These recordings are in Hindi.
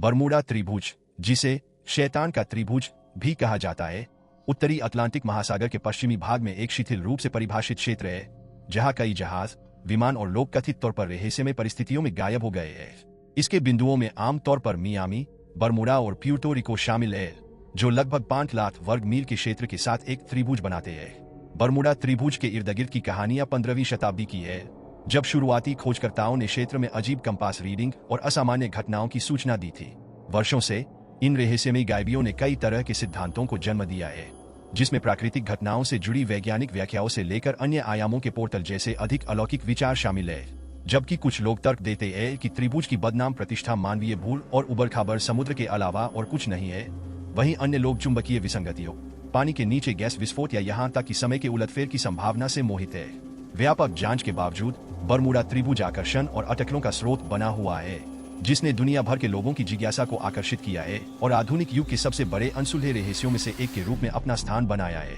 बरमूडा त्रिभुज, जिसे शैतान का त्रिभुज भी कहा जाता है, उत्तरी अटलांटिक महासागर के पश्चिमी भाग में एक शिथिल रूप से परिभाषित क्षेत्र है जहां कई जहाज, विमान और लोग कथित तौर पर रहस्यमय परिस्थितियों में गायब हो गए हैं। इसके बिंदुओं में आमतौर पर मियामी, बरमूडा और प्यूर्टो रिको शामिल है, जो लगभग 5 लाख वर्ग मील के क्षेत्र के साथ एक त्रिभुज बनाते हैं। बरमूडा त्रिभुज के इर्द गिर्द की कहानियां 15वीं शताब्दी की है, जब शुरुआती खोजकर्ताओं ने क्षेत्र में अजीब कंपास रीडिंग और असामान्य घटनाओं की सूचना दी थी। वर्षों से इन रहस्यमयी गायबियों ने कई तरह के सिद्धांतों को जन्म दिया है, जिसमें प्राकृतिक घटनाओं से जुड़ी वैज्ञानिक व्याख्याओं से लेकर अन्य आयामों के पोर्टल जैसे अधिक अलौकिक विचार शामिल है। जबकि कुछ लोग तर्क देते हैं कि त्रिभुज की बदनाम प्रतिष्ठा मानवीय भूल और उबड़-खाबड़ समुद्र के अलावा और कुछ नहीं है, वहीं अन्य लोग चुंबकीय विसंगतियों, पानी के नीचे गैस विस्फोट या यहाँ तक कि समय के उलटफेर की संभावना से मोहित है। व्यापक जांच के बावजूद बरमूडा त्रिभुज आकर्षण और अटकलों का स्रोत बना हुआ है, जिसने दुनिया भर के लोगों की जिज्ञासा को आकर्षित किया है और आधुनिक युग के सबसे बड़े अनसुलझे रहस्यों में से एक के रूप में अपना स्थान बनाया है।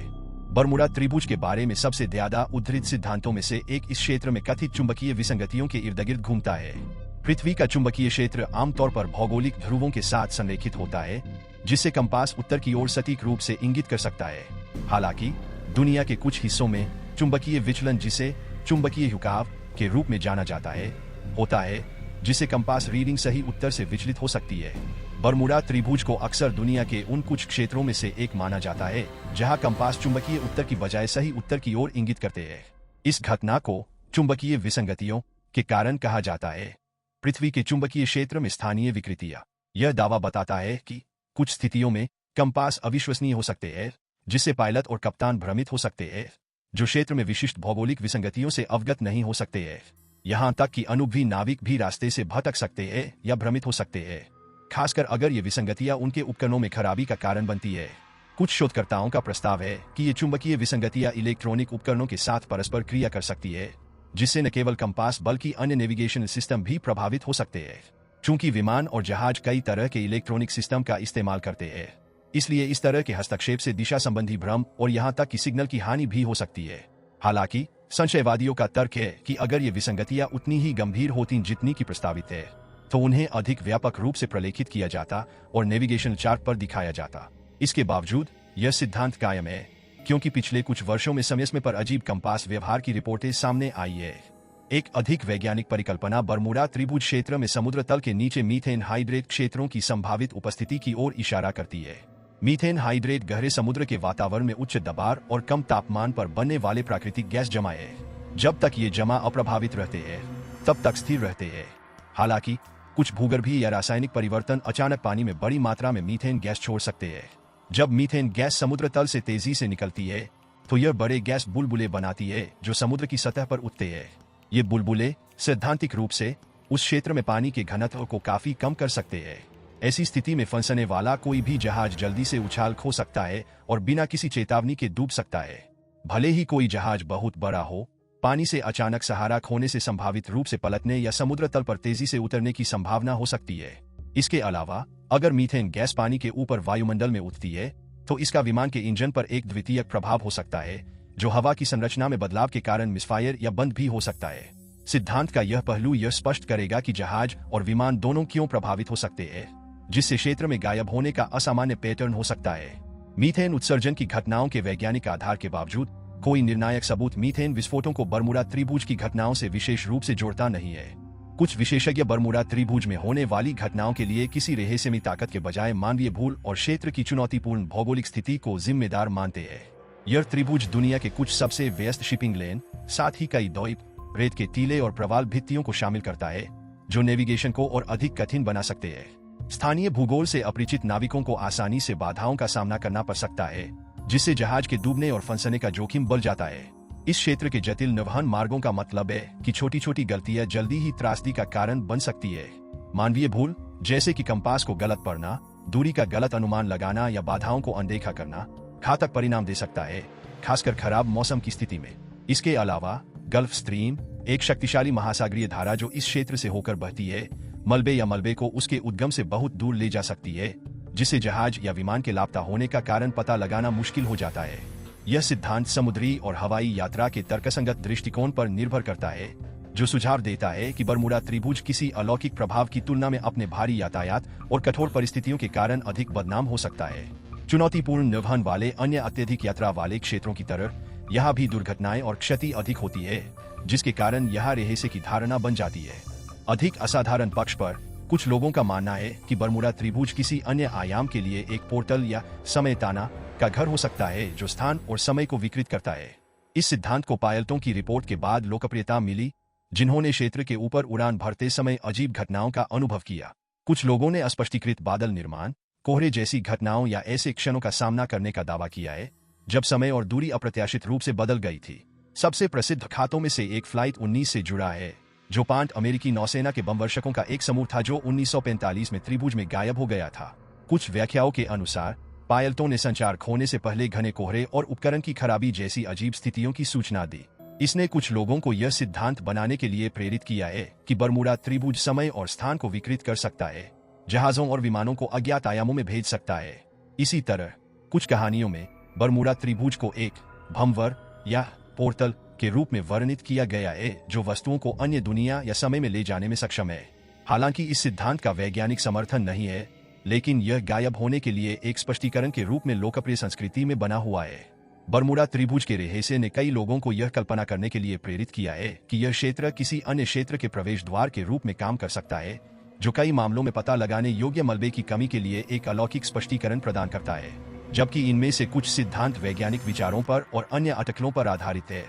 बरमूडा त्रिभुज के बारे में सबसे ज्यादा उद्धृत सिद्धांतों में से एक इस क्षेत्र में कथित चुंबकीय विसंगतियों के इर्द गिर्द घूमता है। पृथ्वी का चुंबकीय क्षेत्र आमतौर पर भौगोलिक ध्रुवों के साथ संरेखित होता है, जिससे कंपास उत्तर की ओर सटीक रूप से इंगित कर सकता है। हालांकि दुनिया के कुछ हिस्सों में चुंबकीय विचलन, जिसे चुंबकीय झुकाव के रूप में जाना जाता है, होता है, जिससे कंपास रीडिंग सही उत्तर से विचलित हो सकती है। बरमूडा त्रिभुज को अक्सर दुनिया के उन कुछ क्षेत्रों में से एक माना जाता है जहां कंपास चुंबकीय उत्तर की बजाय सही उत्तर की ओर इंगित करते हैं। इस घटना को चुंबकीय विसंगतियों के कारण कहा जाता है। पृथ्वी के चुंबकीय क्षेत्र में स्थानीय विकृतियां यह दावा बताता है कि कुछ स्थितियों में कंपास अविश्वसनीय हो सकते हैं, जिससे पायलट और कप्तान भ्रमित हो सकते हैं, जो क्षेत्र में विशिष्ट भौगोलिक विसंगतियों से अवगत नहीं हो सकते हैं। यहाँ तक कि अनुभवी नाविक भी रास्ते से भटक सकते हैं या भ्रमित हो सकते हैं, खासकर अगर ये विसंगतियां उनके उपकरणों में खराबी का कारण बनती है। कुछ शोधकर्ताओं का प्रस्ताव है कि ये चुंबकीय विसंगतियां इलेक्ट्रॉनिक उपकरणों के साथ परस्पर क्रिया कर सकती है, जिससे न केवल कंपास बल्कि अन्य नेविगेशन सिस्टम भी प्रभावित हो सकते हैं। चूंकि विमान और जहाज कई तरह के इलेक्ट्रॉनिक सिस्टम का इस्तेमाल करते हैं, इसलिए इस तरह के हस्तक्षेप से दिशा संबंधी भ्रम और यहाँ तक कि सिग्नल की हानि भी हो सकती है। हालांकि संशयवादियों का तर्क है कि अगर ये विसंगतियां उतनी ही गंभीर होती जितनी की प्रस्तावित है, तो उन्हें अधिक व्यापक रूप से प्रलेखित किया जाता और नेविगेशन चार्ट पर दिखाया जाता। इसके बावजूद यह सिद्धांत कायम है, क्योंकि पिछले कुछ वर्षों में समय पर अजीब कंपास व्यवहार की रिपोर्टें सामने आई है। एक अधिक वैज्ञानिक परिकल्पना बरमूडा त्रिभुज क्षेत्र में समुद्र तल के नीचे मीथेन हाइड्रेट क्षेत्रों की संभावित उपस्थिति की ओर इशारा करती है। मीथेन हाइड्रेट गहरे समुद्र के वातावरण में उच्च दबाव और कम तापमान पर बनने वाले प्राकृतिक गैस जमा है। जब तक ये जमा अप्रभावित रहते हैं, तब तक स्थिर रहते हैं। हालांकि कुछ भूगर्भीय या रासायनिक परिवर्तन अचानक पानी में बड़ी मात्रा में मीथेन गैस छोड़ सकते हैं। जब मीथेन गैस समुद्र तल से तेजी से निकलती है, तो यह बड़े गैस बुलबुले बनाती है जो समुद्र की सतह पर उठते हैं। ये बुलबुले सैद्धांतिक रूप से उस क्षेत्र में पानी के घनत्व को काफी कम कर सकते हैं। ऐसी स्थिति में फंसने वाला कोई भी जहाज जल्दी से उछाल खो सकता है और बिना किसी चेतावनी के डूब सकता है। भले ही कोई जहाज बहुत बड़ा हो, पानी से अचानक सहारा खोने से संभावित रूप से पलटने या समुद्र तल पर तेजी से उतरने की संभावना हो सकती है। इसके अलावा अगर मीथेन गैस पानी के ऊपर वायुमंडल में उठती है, तो इसका विमान के इंजन पर एक द्वितीयक प्रभाव हो सकता है, जो हवा की संरचना में बदलाव के कारण मिसफायर या बंद भी हो सकता है। सिद्धांत का यह पहलू यह स्पष्ट करेगा कि जहाज और विमान दोनों क्यों प्रभावित हो सकते हैं, जिससे क्षेत्र में गायब होने का असामान्य पैटर्न हो सकता है। मीथेन उत्सर्जन की घटनाओं के वैज्ञानिक आधार के बावजूद कोई निर्णायक सबूत मीथेन विस्फोटों को बरमूडा त्रिभुज की घटनाओं से विशेष रूप से जोड़ता नहीं है। कुछ विशेषज्ञ बरमूडा त्रिभुज में होने वाली घटनाओं के लिए किसी रहस्यमयी ताकत के बजाय मानवीय भूल और क्षेत्र की चुनौतीपूर्ण भौगोलिक स्थिति को जिम्मेदार मानते हैं। यह त्रिभुज दुनिया के कुछ सबसे व्यस्त शिपिंग लेन, साथ ही कई द्वीप, रेत के टीले और प्रवाल भित्तियों को शामिल करता है, जो नेविगेशन को और अधिक कठिन बना सकते हैं। स्थानीय भूगोल से अपरिचित नाविकों को आसानी से बाधाओं का सामना करना पड़ सकता है, जिससे जहाज के डूबने और फंसने का जोखिम बढ़ जाता है। इस क्षेत्र के जटिल निर्वहन मार्गों का मतलब है कि छोटी छोटी गलतियां जल्दी ही त्रासदी का कारण बन सकती है। मानवीय भूल, जैसे कि कंपास को गलत पढ़ना, दूरी का गलत अनुमान लगाना या बाधाओं को अनदेखा करना, घातक परिणाम दे सकता है, खासकर खराब मौसम की स्थिति में। इसके अलावा गल्फ स्ट्रीम, एक शक्तिशाली महासागरीय धारा जो इस क्षेत्र से होकर बहती है, मलबे को उसके उद्गम से बहुत दूर ले जा सकती है, जिससे जहाज या विमान के लापता होने का कारण पता लगाना मुश्किल हो जाता है। यह सिद्धांत समुद्री और हवाई यात्रा के तर्कसंगत दृष्टिकोण पर निर्भर करता है, जो सुझाव देता है कि बरमूडा त्रिभुज किसी अलौकिक प्रभाव की तुलना में अपने भारी यातायात और कठोर परिस्थितियों के कारण अधिक बदनाम हो सकता है। चुनौतीपूर्ण निर्वहन वाले अन्य अत्यधिक यात्रा वाले क्षेत्रों की तरह यहाँ भी दुर्घटनाएं और क्षति अधिक होती है, जिसके कारण यह रहस्य की धारणा बन जाती है। अधिक असाधारण पक्ष पर कुछ लोगों का मानना है कि बरमूडा त्रिभुज किसी अन्य आयाम के लिए एक पोर्टल या समय ताना का घर हो सकता है जो स्थान और समय को विकृत करता है। इस सिद्धांत को पायलटों की रिपोर्ट के बाद लोकप्रियता मिली, जिन्होंने क्षेत्र के ऊपर उड़ान भरते समय अजीब घटनाओं का अनुभव किया। कुछ लोगों ने अस्पष्टीकृत बादल निर्माण, कोहरे जैसी घटनाओं या ऐसे क्षणों का सामना करने का दावा किया है जब समय और दूरी अप्रत्याशित रूप से बदल गई थी। सबसे प्रसिद्ध खातों में से एक फ्लाइट 19 से जुड़ा है, जो 5 अमेरिकी नौसेना के बमवर्षकों का एक समूह था जो 1945 में त्रिभुज में गायब हो गया था। कुछ व्याख्याओं के अनुसार पायलटों ने संचार खोने से पहले घने कोहरे और उपकरण की खराबी जैसी अजीब स्थितियों की सूचना दी। इसने कुछ लोगों को यह सिद्धांत बनाने के लिए प्रेरित किया है कि बरमूडा त्रिभुज समय और स्थान को विकृत कर सकता है, जहाजों और विमानों को अज्ञात आयामों में भेज सकता है। इसी तरह कुछ कहानियों में बरमूडा त्रिभुज को एक भंवर या पोर्टल के रूप में वर्णित किया गया है जो वस्तुओं को अन्य दुनिया या समय में ले जाने में सक्षम है। हालांकि इस सिद्धांत का वैज्ञानिक समर्थन नहीं है, लेकिन यह गायब होने के लिए एक स्पष्टीकरण के रूप में लोकप्रिय संस्कृति में बना हुआ है। बरमूडा त्रिभुज के रहस्य ने कई लोगों को यह कल्पना करने के लिए प्रेरित किया है कि यह क्षेत्र किसी अन्य क्षेत्र के प्रवेश द्वार के रूप में काम कर सकता है, जो कई मामलों में पता लगाने योग्य मलबे की कमी के लिए एक अलौकिक स्पष्टीकरण प्रदान करता है, जबकि इनमें से कुछ सिद्धांत वैज्ञानिक विचारों पर और अन्य अटकलों पर आधारित है।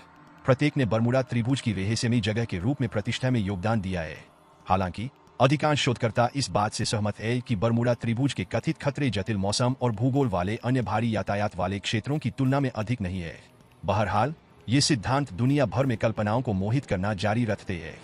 प्रत्येक ने बरमूडा त्रिभुज की रहस्यमयी जगह के रूप में प्रतिष्ठा में योगदान दिया है। हालांकि अधिकांश शोधकर्ता इस बात से सहमत है कि बरमूडा त्रिभुज के कथित खतरे जटिल मौसम और भूगोल वाले अन्य भारी यातायात वाले क्षेत्रों की तुलना में अधिक नहीं है। बहरहाल, ये सिद्धांत दुनिया भर में कल्पनाओं को मोहित करना जारी रखते हैं।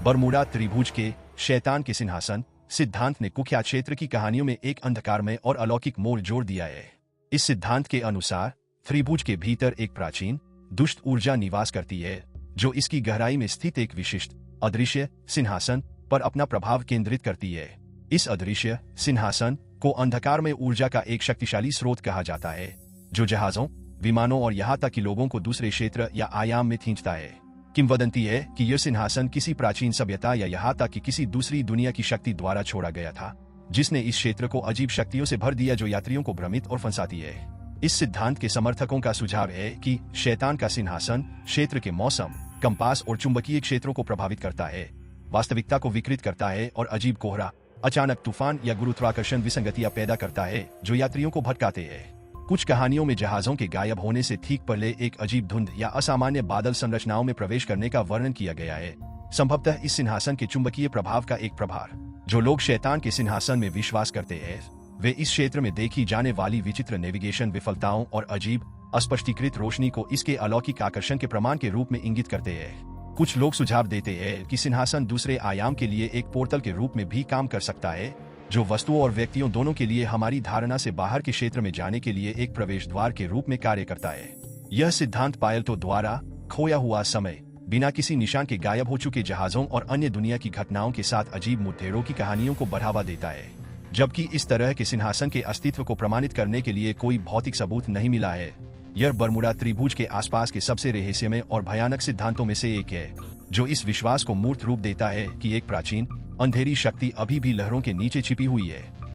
बरमूडा त्रिभुज के शैतान के सिंहासन सिद्धांत ने कुख्यात क्षेत्र की कहानियों में एक अंधकारमय और अलौकिक मोड़ जोड़ दिया है। इस सिद्धांत के अनुसार त्रिभुज के भीतर एक प्राचीन दुष्ट ऊर्जा निवास करती है, जो इसकी गहराई में स्थित एक विशिष्ट अदृश्य सिंहासन पर अपना प्रभाव केंद्रित करती है। इस अदृश्य सिंहासन को अंधकार में ऊर्जा का एक शक्तिशाली स्रोत कहा जाता है, जो जहाजों, विमानों और यहाँ तक कि लोगों को दूसरे क्षेत्र या आयाम में खींचता है। किंवदंती है कि यह सिंहासन किसी प्राचीन सभ्यता या यहाँ तक कि किसी दूसरी दुनिया की शक्ति द्वारा छोड़ा गया था, जिसने इस क्षेत्र को अजीब शक्तियों से भर दिया जो यात्रियों को भ्रमित और फंसाती है। इस सिद्धांत के समर्थकों का सुझाव है कि शैतान का सिंहासन क्षेत्र के मौसम, कंपास और चुंबकीय क्षेत्रों को प्रभावित करता है, वास्तविकता को विकृत करता है और अजीब कोहरा, अचानक तूफान या गुरुत्वाकर्षण विसंगतियां पैदा करता है जो यात्रियों को भटकाते हैं। कुछ कहानियों में जहाजों के गायब होने से ठीक पहले एक अजीब धुंध या असामान्य बादल संरचनाओं में प्रवेश करने का वर्णन किया गया है, संभवतः इस सिंहासन के चुंबकीय प्रभाव का एक प्रभार। जो लोग शैतान के सिंहासन में विश्वास करते हैं, वे इस क्षेत्र में देखी जाने वाली विचित्र नेविगेशन विफलताओं और अजीब अस्पष्टीकृत रोशनी को इसके अलौकिक आकर्षण के प्रमाण के रूप में इंगित करते हैं। कुछ लोग सुझाव देते हैं कि सिंहासन दूसरे आयाम के लिए एक पोर्टल के रूप में भी काम कर सकता है, जो वस्तुओं और व्यक्तियों दोनों के लिए हमारी धारणा से बाहर के क्षेत्र में जाने के लिए एक प्रवेश द्वार के रूप में कार्य करता है। यह सिद्धांत पायलटों द्वारा खोया हुआ समय, बिना किसी निशान के गायब हो चुके जहाजों और अन्य दुनिया की घटनाओं के साथ अजीब मुठभेड़ों की कहानियों को बढ़ावा देता है। जबकि इस तरह के सिंहासन के अस्तित्व को प्रमाणित करने के लिए कोई भौतिक सबूत नहीं मिला है, यह बरमूडा त्रिभुज के आसपास के सबसे रहस्यमय और भयानक सिद्धांतों में से एक है, जो इस विश्वास को मूर्त रूप देता है कि एक प्राचीन अंधेरी शक्ति अभी भी लहरों के नीचे छिपी हुई है।